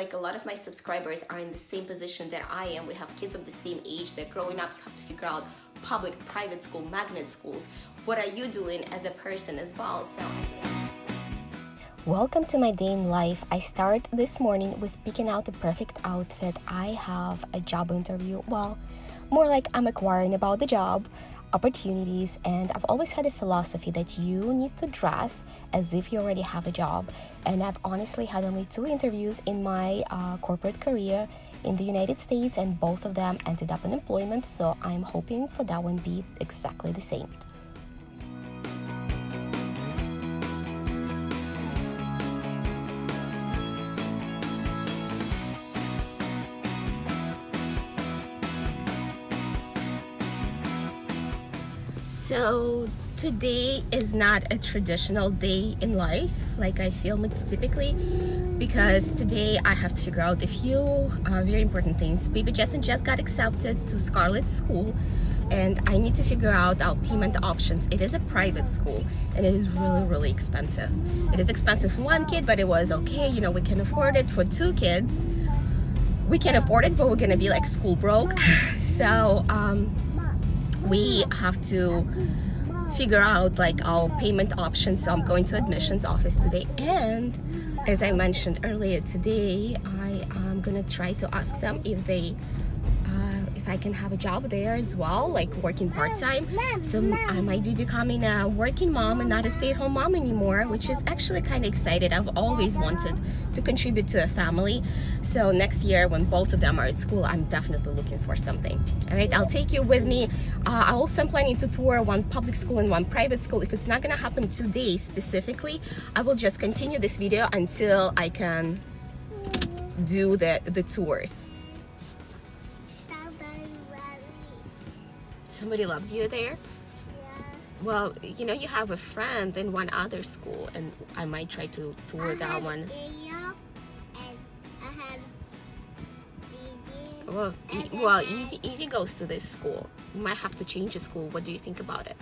like a lot of my subscribers are in the same position that I am. We have kids of the same age. They're growing up. You have to figure out public, private school, magnet schools. What are you doing as a person as well? So welcome to my day in life. I start this morning with picking out the perfect outfit. I have a job interview. Well, more like I'm inquiring about the job, opportunities, and I've always had a philosophy that you need to dress as if you already have a job. And I've honestly had only 2 interviews in my corporate career in the United States, and both of them ended up in employment, so I'm hoping for that one be exactly the same. So today is not a traditional day in life like I film it typically, because today I have to figure out a few very important things. Baby Justin just got accepted to Scarlett's school, and I need to figure out our payment options. It is a private school and it is really expensive. It is expensive for 1 kid, but it was okay, you know, we can afford it. For 2 kids we can afford it, but we're gonna be like school broke. So we have to figure out like our payment options. So I'm going to admissions office today, and as I mentioned earlier today, I am gonna try to ask them if I can have a job there as well, like working part-time. So I might be becoming a working mom and not a stay-at-home mom anymore, which is actually kind of excited. I've always wanted to contribute to a family. So next year when both of them are at school, I'm definitely looking for something. All right, I'll take you with me. I also am planning to tour 1 public school and 1 private school. If it's not gonna happen today specifically, I will just continue this video until I can do the tours. Somebody loves you there? Yeah. Well, you know, you have a friend in 1 other school, and I might try to tour that one. And I have Easy. Well, Easy goes to this school. You might have to change the school. What do you think about it?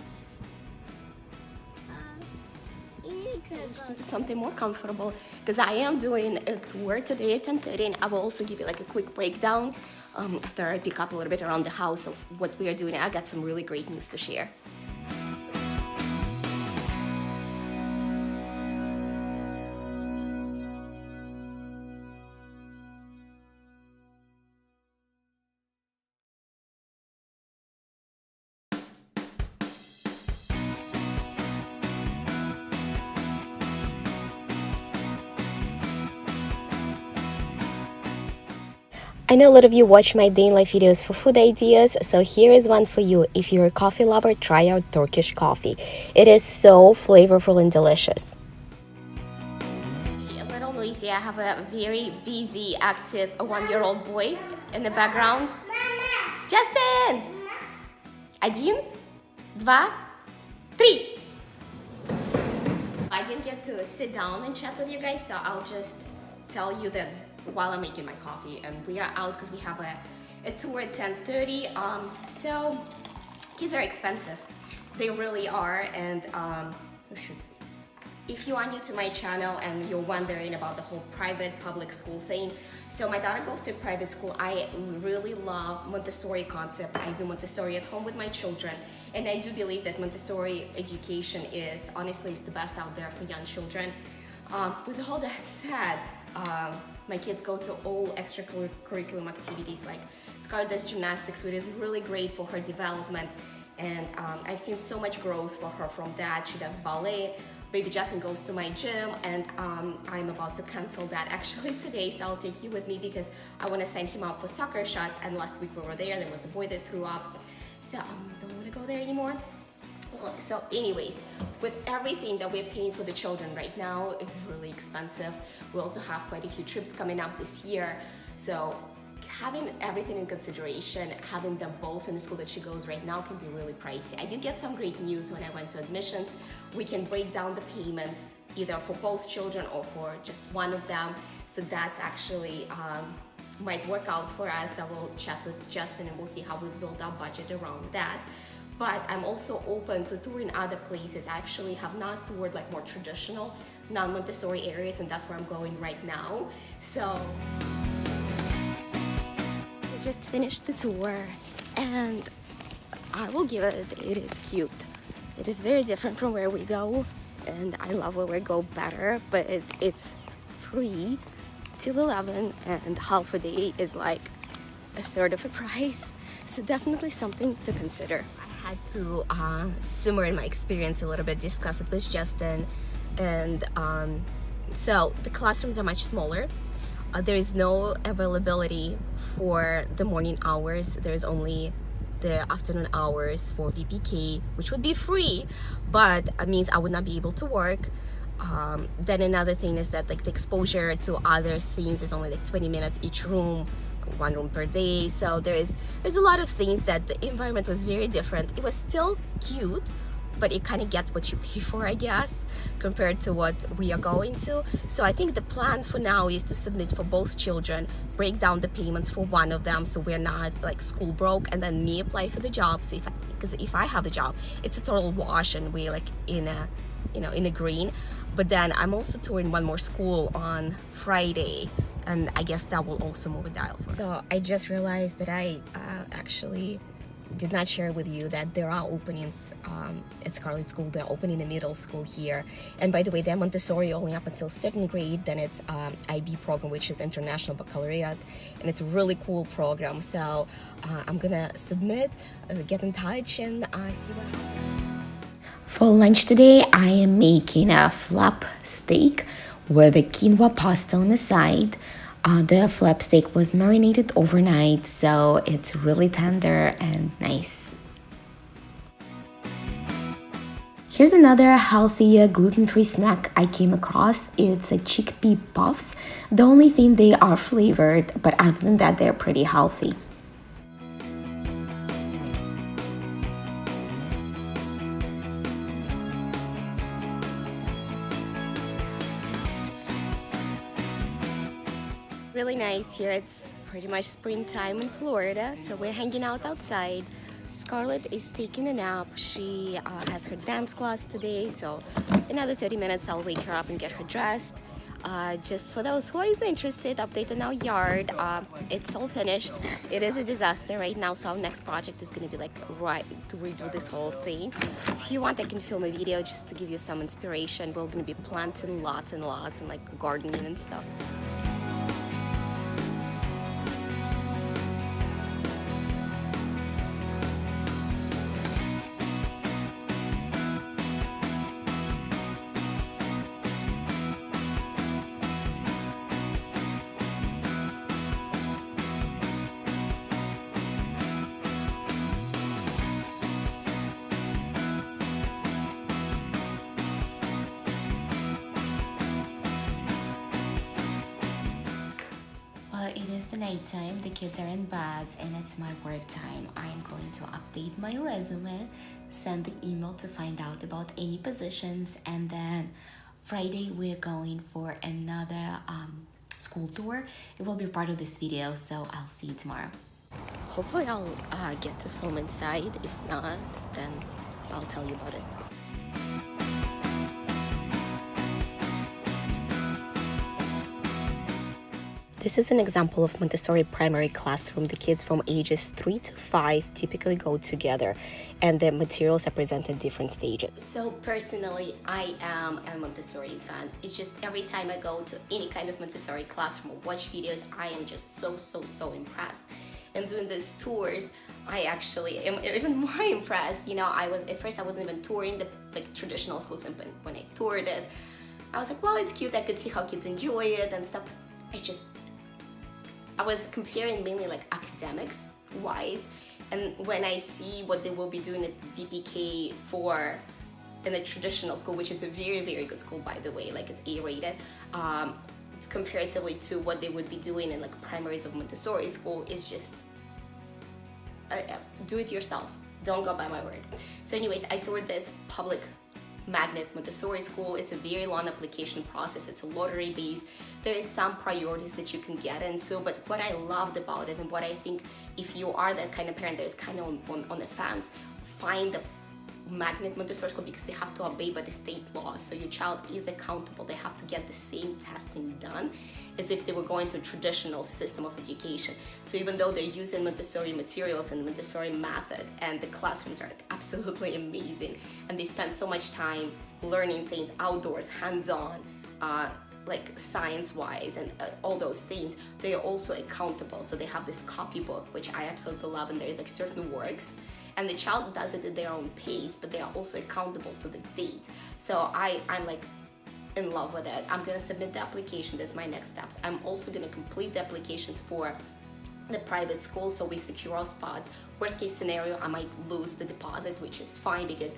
Easy could go. To something more comfortable, because I am doing a tour today at 10:30, and I will also give you like a quick breakdown after I pick up a little bit around the house of what we are doing. I got some really great news to share. I know a lot of you watch my day in life videos for food ideas, so here is one for you. If you're a coffee lover, try out Turkish coffee. It is so flavorful and delicious. A little noisy. I have a very busy, active 1-year-old boy in the background. Mama. Justin! 1, 2, 3. I didn't get to sit down and chat with you guys, so I'll just tell you that while I'm making my coffee, and we are out because we have a tour at 10:30. So kids are expensive. They really are. And if you are new to my channel and you're wondering about the whole private public school thing, so my daughter goes to a private school. I really love Montessori concept. I do Montessori at home with my children, and I do believe that Montessori education is honestly the best out there for young children. With all that said, my kids go to all extracurriculum activities, like Scarlett does gymnastics, which is really great for her development, and I've seen so much growth for her from that. She does ballet. Baby Justin goes to my gym, and I'm about to cancel that actually today, so I'll take you with me because I want to send him out for soccer shots, and last week we were there was a boy that threw up, so don't want to go there anymore. Well, so anyways, with everything that we're paying for the children right now is really expensive. We also have quite a few trips coming up this year, so having everything in consideration, having them both in the school that she goes right now can be really pricey. I did get some great news when I went to admissions. We can break down the payments either for both children or for just one of them, so that's actually might work out for us. I will chat with Justin and we'll see how we build our budget around that. But I'm also open to touring other places. I actually have not toured like more traditional non-Montessori areas, and that's where I'm going right now. So Just finished the tour, and I will give it, it is cute. It is very different from where we go, and I love where we go better, but it's free till 11, and half a day is like a third of the price. So definitely something to consider. I had to simmer in my experience a little bit, discuss it with Justin, and so the classrooms are much smaller. There is no availability for the morning hours. There is only the afternoon hours for VPK, which would be free, but it means I would not be able to work. Then another thing is that like the exposure to other things is only like 20 minutes each room, one room per day. So there's a lot of things that the environment was very different. It was still cute, but you kind of get what you pay for, I guess, compared to what we are going to. So I think the plan for now is to submit for both children, break down the payments for one of them so we're not like school broke, and then me apply for the job. So because if I have a job, it's a total wash and we're like in a, you know, in a green. But then I'm also touring one more school on Friday, and I guess that will also move a dial for us. So I just realized that I actually did not share with you that there are openings at Scarlett School. They're opening a middle school here, and by the way, they're Montessori only up until 2nd grade. Then it's IB program, which is International Baccalaureate, and it's a really cool program. So I'm gonna submit, get in touch, and see what happens. For lunch today, I am making a flap steak with a quinoa pasta on the side. The flap steak was marinated overnight, so it's really tender and nice. Here's another healthy gluten-free snack I came across. It's a chickpea puffs. The only thing, they are flavored, but other than that, they're pretty healthy. Really nice here. It's pretty much springtime in Florida, so we're hanging out outside. Scarlett is taking a nap. She has her dance class today, so another 30 minutes I'll wake her up and get her dressed. Just for those who are interested, update on our yard. It's all finished. It is a disaster right now, so our next project is going to be like to redo this whole thing. If you want, I can film a video just to give you some inspiration. We're going to be planting lots and lots and like gardening and stuff. It is the nighttime, the kids are in bed, and it's my work time. I am going to update my resume, send the email to find out about any positions, and then Friday we're going for another school tour. It will be part of this video, so I'll see you tomorrow. Hopefully I'll get to film inside. If not, then I'll tell you about it. This is an example of Montessori primary classroom. The kids from ages 3 to 5 typically go together, and the materials are presented in different stages. So personally, I am a Montessori fan. It's just every time I go to any kind of Montessori classroom or watch videos, I am just so impressed. And doing these tours, I actually am even more impressed. You know, at first I wasn't even touring the traditional schools, and when I toured it, I was like, well, it's cute. I could see how kids enjoy it and stuff. It's just, I was comparing mainly like academics wise, and when I see what they will be doing at VPK in a traditional school, which is a very good school, by the way, like it's A-rated, comparatively to what they would be doing in like primaries of Montessori school, is just do it yourself. Don't go by my word. So anyways, I toured this public magnet Montessori school. It's a very long application process. It's a lottery based. There is some priorities that you can get into, but what I loved about it, and what I think if you are that kind of parent that is kind of on the fence, find the magnet Montessori school because they have to obey by the state laws. So your child is accountable. They have to get the same testing done as if they were going to a traditional system of education. So even though they're using Montessori materials and the Montessori method, and the classrooms are like absolutely amazing, and they spend so much time learning things outdoors, hands-on, like science-wise and all those things, they are also accountable. So they have this copybook, which I absolutely love, and there's like certain works, and the child does it at their own pace, but they are also accountable to the dates. So I'm like in love with it. I'm gonna submit the application. That's my next steps. I'm also gonna complete the applications for the private school, so we secure our spots. Worst case scenario, I might lose the deposit, which is fine, because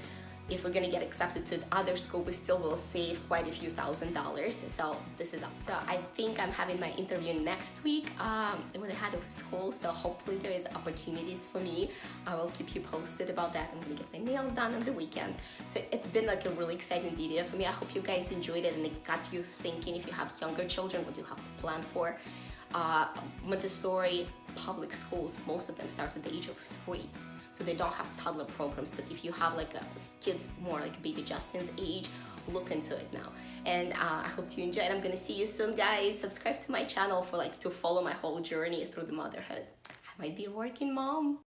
if we're gonna get accepted to the other school, we still will save quite a few $1,000s. So this is up. So I think I'm having my interview next week with the head of school. So hopefully there is opportunities for me. I will keep you posted about that. I'm gonna get my nails done on the weekend. So it's been like a really exciting video for me. I hope you guys enjoyed it and it got you thinking, if you have younger children, what you have to plan for. Montessori public schools, most of them start at the age of 3. So they don't have toddler programs, but if you have like kids more like baby Justin's age, look into it now. And I hope you enjoyed. I'm gonna see you soon, guys. Subscribe to my channel for to follow my whole journey through the motherhood. I might be a working mom.